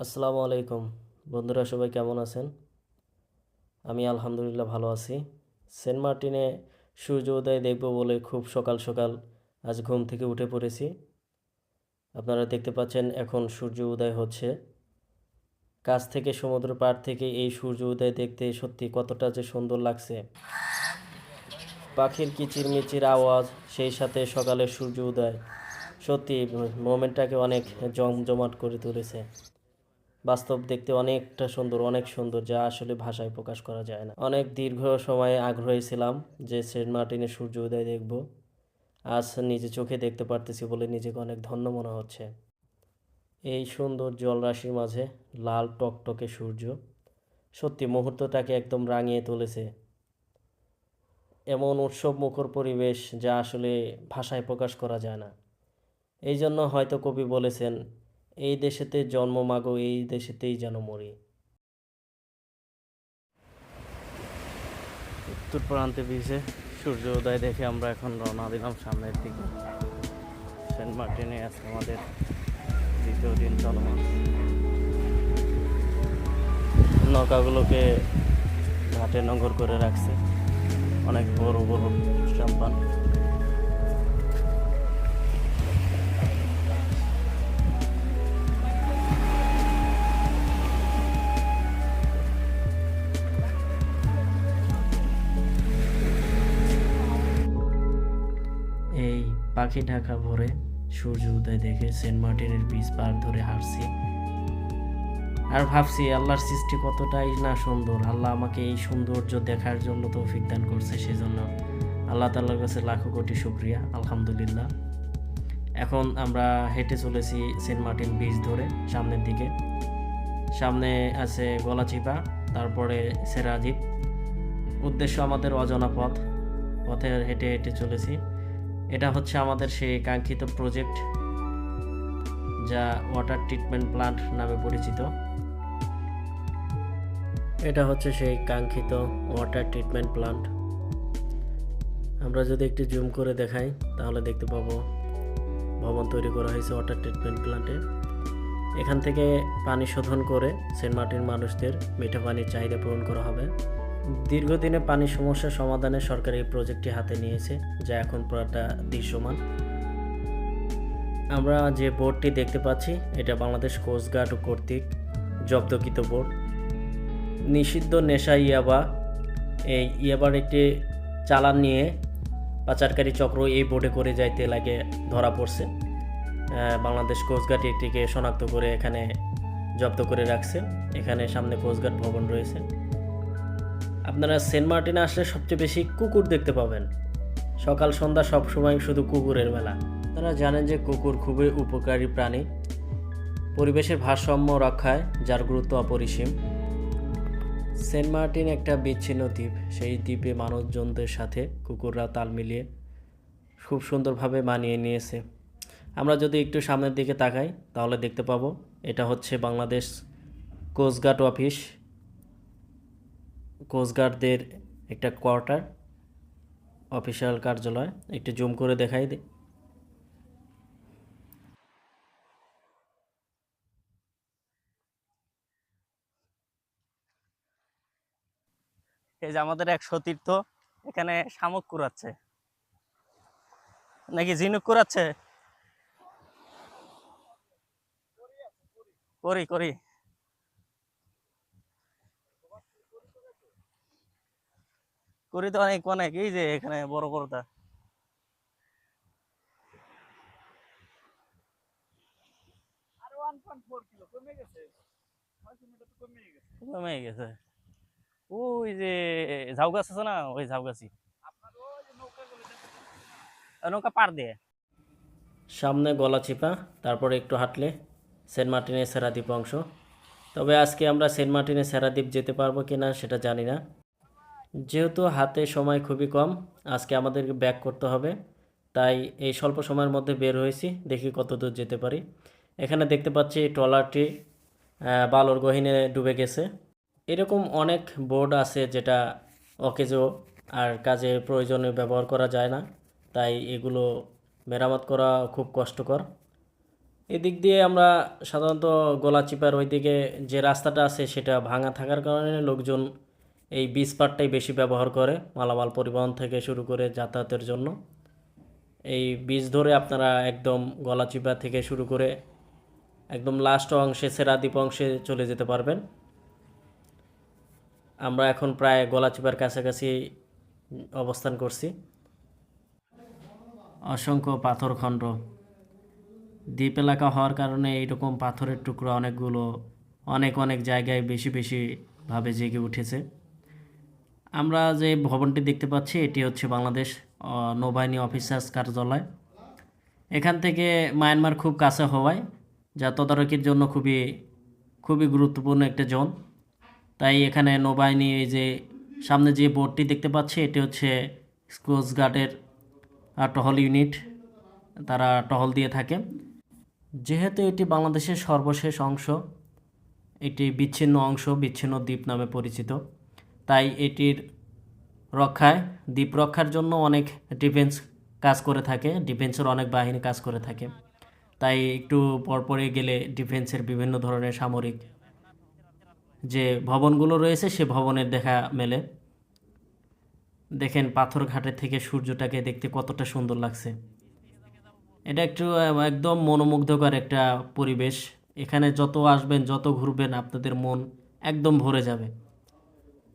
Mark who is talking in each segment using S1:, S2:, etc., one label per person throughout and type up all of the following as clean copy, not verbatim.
S1: আসসালামু আলাইকুম বন্ধুরা, সবাই কেমন আছেন? আমি আলহামদুলিল্লাহ ভালো আছি। সেন্ট মার্টিনে সূর্য উদয় দেখব বলে খুব সকাল সকাল আজ ঘুম থেকে উঠে পড়েছি। আপনারা দেখতে পাচ্ছেন এখন সূর্য উদয় হচ্ছে। কাছ থেকে সমুদ্র পাড় থেকে এই সূর্য উদয় দেখতে সত্যি কতটা যে সুন্দর লাগছে। পাখির কিচিরমিচির আওয়াজ, সেই সাথে সকালের সূর্য উদয় সত্যি মোমেন্টটাকে অনেক জমজমাট করে তুলেছে। বাস্তব দেখতে অনেকটা সুন্দর, অনেক সুন্দর, যা আসলে ভাষায় প্রকাশ করা যায় না। অনেক দীর্ঘ সময়ে আগ্রহী ছিলাম যে সেন্ট মার্টিনের সূর্য উদয় দেখব। আজ নিজে চোখে দেখতে পারতেছি বলে নিজেকে অনেক ধন্য মনে হচ্ছে। এই সুন্দর জলরাশির মাঝে লাল টকটকে সূর্য সত্যি মুহূর্তটাকে একদম রাঙিয়ে তুলেছে। এমন উৎসব মুখর পরিবেশ যা আসলে ভাষায় প্রকাশ করা যায় না। এই জন্য হয়তো কবি বলেছেন, এই দেশেতে জন্ম মাগো, এই দেশেতেই যেন মরি। উত্তর প্রান্তে বিচে সূর্য উদয় দেখে আমরা এখন রওনা দিলাম সামনের দিকে। সেন্ট মার্টিনে আজকে আমাদের দ্বিতীয় দিন চলমান। নৌকাগুলোকে ঘাটে নোঙর করে রাখছে, অনেক বড় বড় সাম্পান। এই পাখি ঢাকা ভোরে সূর্য উদয় দেখে সেন্ট মার্টিনের বিচ পার ধরে হাঁটছি আর ভাবছি আল্লাহর সৃষ্টি কতটাই না সুন্দর। আল্লাহ আমাকে এই সৌন্দর্য দেখার জন্য তৌফিক দান করছে, সেজন্য আল্লাহ তাআলার কাছে লাখো কোটি শুকরিয়া, আলহামদুলিল্লাহ। এখন আমরা হেঁটে চলেছি সেন্ট মার্টিন বিচ ধরে সামনের দিকে। সামনে আছে গলাচিপা, তারপরে সেরাদ্বীপ। উদ্দেশ্য আমাদের অজানা পথ, পথে হেঁটে হেঁটে চলেছি। এটা হচ্ছে আমাদের সেই কাঙ্ক্ষিত প্রজেক্ট, যা ওয়াটার ট্রিটমেন্ট প্ল্যান্ট নামে পরিচিত। এটা হচ্ছে সেই কাঙ্ক্ষিত ওয়াটার ট্রিটমেন্ট প্ল্যান্ট। আমরা যদি একটু জুম করে দেখাই তাহলে দেখতে পাবো ভবন তৈরি করা হয়েছে ওয়াটার ট্রিটমেন্ট প্ল্যান্টে। এখান থেকে পানি শোধন করে সেন্ট মার্টিন মানুষদের মিঠা পানির চাহিদা পূরণ করা হবে। দীর্ঘদিনে পানির সমস্যা সমাধানে সরকার এই প্রজেক্টটি হাতে নিয়েছে, যা এখন পুরোটা দৃশ্যমান। আমরা যে বোর্ডটি দেখতে পাচ্ছি এটা বাংলাদেশ কোস্টগার্ড কর্তৃক জব্দকৃত বোর্ড। নিষিদ্ধ নেশা ইয়াবা, এই ইয়াবার একটি চালান নিয়ে পাচারকারী চক্র এই বোর্ডে করে যাইতে লাগে ধরা পড়ছে। বাংলাদেশ কোস্টগার্ড এটিকে শনাক্ত করে এখানে জব্দ করে রাখছে। এখানে সামনে কোস্টগার্ড ভবন রয়েছে। আপনারা সেন্ট মার্টিনে আসলে সবচেয়ে বেশি কুকুর দেখতে পাবেন। সকাল সন্ধ্যা সবসময় শুধু কুকুরের মেলা। আপনারা জানেন যে কুকুর খুবই উপকারী প্রাণী, পরিবেশের ভারসাম্য রক্ষায় যার গুরুত্ব অপরিসীম। সেন্ট মার্টিন একটা বিচ্ছিন্ন দ্বীপ, সেই দ্বীপে মানুষজনদের সাথে কুকুররা তাল মিলিয়ে খুব সুন্দরভাবে মানিয়ে নিয়েছে। আমরা যদি একটু সামনের দিকে তাকাই তাহলে দেখতে পাবো এটা হচ্ছে বাংলাদেশ কোস্টগার্ড অফিস, কোস্টগার্ডদের একটা কোয়ার্টার, অফিসিয়াল কার্যালয়। একটু জুম করে দেখাই দিই। এই যে আমাদের এক সতীর্থ এখানে শামুক কুড়াচ্ছে, নাকি ঝিনুক কুড়াচ্ছে। করি করি করি তো অনেক অনেক, এই যে এখানে বড় বড়টা কমে গেছে। ওই যে ঝাউ গাছ আছে না, ওই ঝাউ গাছই নৌকা পার দিয়ে। সামনে গলাচিপা, তারপরে একটু হাঁটলে সেন্ট মার্টিনের সেরাদ্বীপ অংশ। তবে আজকে আমরা সেন্ট মার্টিনের সেরাদ্বীপ যেতে পারবো কি না সেটা জানি না, যেহেতু হাতে সময় খুবই কম। আজকে আমাদেরকে ব্যাক করতে হবে, তাই এই স্বল্প সময়ের মধ্যে বের হয়েছি, দেখি কত দূর যেতে পারি। এখানে দেখতে পাচ্ছি ট্রলারটি বালুর গহীনে ডুবে গেছে। এরকম অনেক বোর্ড আছে যেটা অকেজো আর কাজে প্রয়োজনে ব্যবহার করা যায় না, তাই এগুলো মেরামত করা খুব কষ্টকর। এদিক দিয়ে আমরা সাধারণত গলাচিপার ওইদিকে যে রাস্তাটা আছে সেটা ভাঙা থাকার কারণে লোকজন এই বিচ পাড়টাই বেশি ব্যবহার করে মালামাল পরিবহন থেকে শুরু করে যাতায়াতের জন্য। এই বিচ ধরে আপনারা একদম গলাচিপা থেকে শুরু করে একদম লাস্ট অংশে সেরাদ্বীপ অংশে চলে যেতে পারবেন। আমরা এখন প্রায় গলাচিপার কাছাকাছি অবস্থান করছি। অসংখ্য পাথরখণ্ড, দ্বীপ এলাকা হওয়ার কারণে এইরকম পাথরের টুকরো অনেকগুলো অনেক অনেক জায়গায় বেশি বেশিভাবে জেগে উঠেছে। আমরা যে ভবনটি দেখতে পাচ্ছি এটি হচ্ছে বাংলাদেশ নৌবাহিনী অফিসার্স কার্যালয়। এখান থেকে মায়ানমার খুব কাছে হওয়ায় যা তদারকির জন্য খুবই খুবই গুরুত্বপূর্ণ একটা জোন। তাই এখানে নৌবাহিনী এই যে সামনে যে বোর্ডটি দেখতে পাচ্ছি এটি হচ্ছে কোস্টগার্ডের টহল ইউনিট, তারা টহল দিয়ে থাকে। যেহেতু এটি বাংলাদেশের সর্বশেষ অংশ, এটি বিচ্ছিন্ন অংশ, বিচ্ছিন্ন দ্বীপ নামে পরিচিত, তাই এটির রক্ষায় দ্বীপ রক্ষার জন্য অনেক ডিফেন্স কাজ করে থাকে, ডিফেন্সের অনেক বাহিনী কাজ করে থাকে। তাই একটু পরপরে গেলে ডিফেন্সের বিভিন্ন ধরনের সামরিক যে ভবনগুলো রয়েছে সে ভবনের দেখা মেলে। দেখেন পাথর ঘাটের থেকে সূর্যটাকে দেখতে কতটা সুন্দর লাগছে। এটা একটু একদম মনোমুগ্ধকর একটা পরিবেশ। এখানে যত আসবেন যত ঘুরবেন আপনাদের মন একদম ভরে যাবে,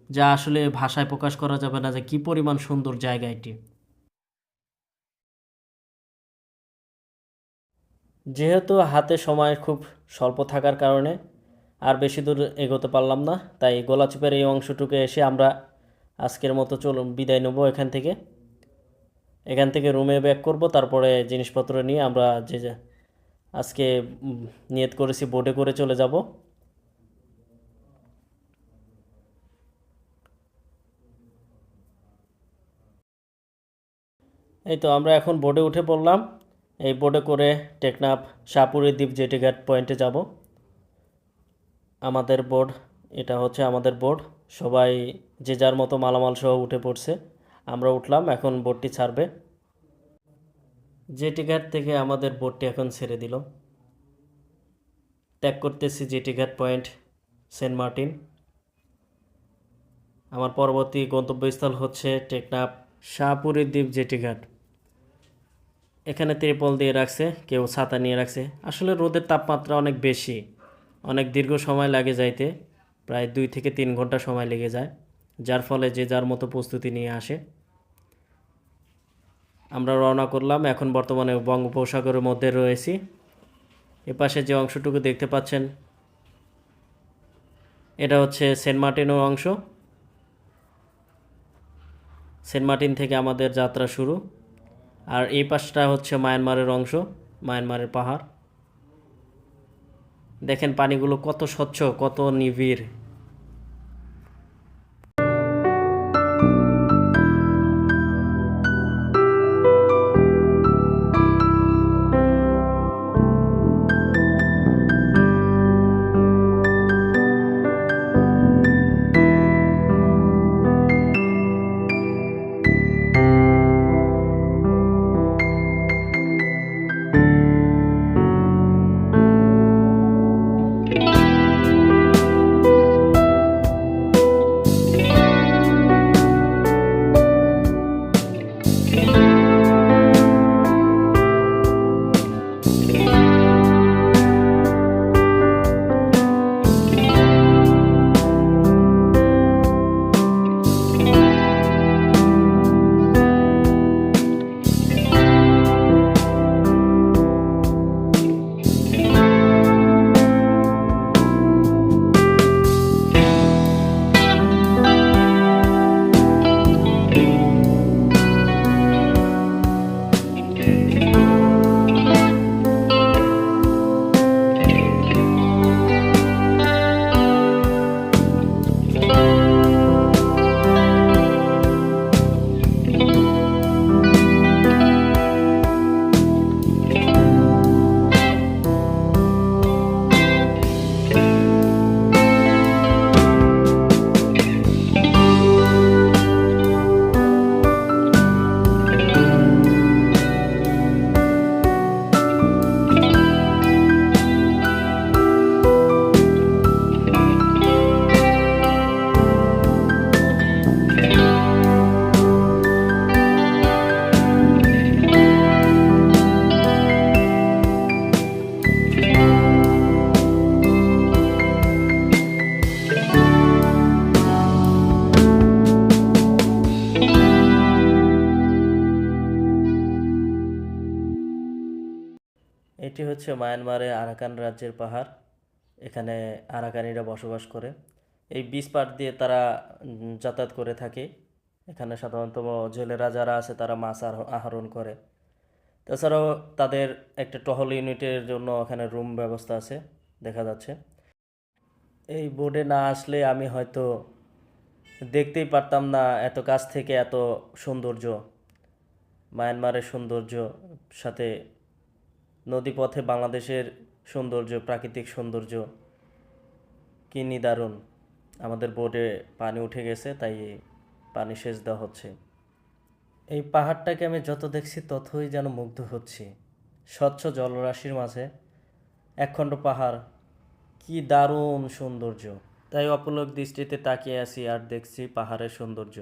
S1: যা আসলে ভাষায় প্রকাশ করা যাবে না যে কি পরিমাণ সুন্দর জায়গা এটি। যেহেতু হাতে সময় খুব স্বল্প থাকার কারণে আর বেশি দূর এগোতে পারলাম না, তাই গলাচিপার এই অংশটুকু এসে আমরা আজকের মতো বিদায় নেব এখান থেকে রুমে ব্যাক করব। তারপরে জিনিসপত্র নিয়ে আমরা যে আজকে নিয়ত করেছি বোটে করে চলে যাব। এই তো আমরা এখন বোটে উঠে পড়লাম। এই বোটে করে টেকনাফ শাহপুরী দ্বীপ জেটিঘাট পয়েন্টে যাব। আমাদের বোট, এটা হচ্ছে আমাদের বোট। সবাই যে যার মতো মালামাল সহ উঠে পড়ছে, আমরা উঠলাম, এখন বোটটি ছাড়বে। জেটিঘাট থেকে আমাদের বোটটি এখন ছেড়ে দিল। ত্যাগ করতেছি জেটিঘাট পয়েন্ট সেন্ট মার্টিন। আমার পরবর্তী গন্তব্যস্থল হচ্ছে টেকনাফ শাহপুরী দ্বীপ জেটিঘাট। এখানে ত্রিপল দিয়ে রাখছে, কেউ ছাতা নিয়ে রাখছে। আসলে রোদের তাপমাত্রা অনেক বেশি, অনেক দীর্ঘ সময় লাগে যাইতে, প্রায় 2 থেকে 3 ঘন্টা সময় লেগে যায়, যার ফলে যে যার মতো প্রস্তুতি নিয়ে আসে। আমরা রওনা করলাম। এখন বর্তমানে বঙ্গোপসাগরের মধ্যে রয়েছি। এপাশে যে অংশটুকু দেখতে পাচ্ছেন এটা হচ্ছে সেন্ট মার্টিনের অংশ। সেন্ট মার্টিন থেকে আমাদের যাত্রা শুরু। আর এই পাশটা হচ্ছে মায়ানমারের অংশ, মায়ানমারের পাহাড়। দেখেন পানিগুলো কত স্বচ্ছ, কত নিবিড়। এটি হচ্ছে মায়ানমারে আরাকান রাজ্যের পাহাড়। এখানে আরাকানিরা বসবাস করে। এই বিচ পার দিয়ে তারা যাতায়াত করে থাকে। এখানে সাধারণত জেলেরা যারা আছে তারা মাছ আহরণ করে। তাছাড়াও তাদের একটা টহল ইউনিটের জন্য এখানে রুম ব্যবস্থা আছে, দেখা যাচ্ছে। এই বোর্ডে না আসলে আমি হয়তো দেখতেই পারতাম না এত কাছ থেকে এত সৌন্দর্য, মায়ানমারের সৌন্দর্য, সাথে নদীপথে বাংলাদেশের সৌন্দর্য, প্রাকৃতিক সৌন্দর্য কি নিদারুণ। আমাদের বোর্ডে পানি উঠে গেছে, তাই পানি সেচ দেওয়া হচ্ছে। এই পাহাড়টাকে আমি যত দেখছি ততই যেন মুগ্ধ হচ্ছি। স্বচ্ছ জলরাশির মাঝে একখণ্ড পাহাড়, কি দারুণ সৌন্দর্য। তাই অপলক দৃষ্টিতে তাকিয়ে আছি আর দেখছি পাহাড়ের সৌন্দর্য।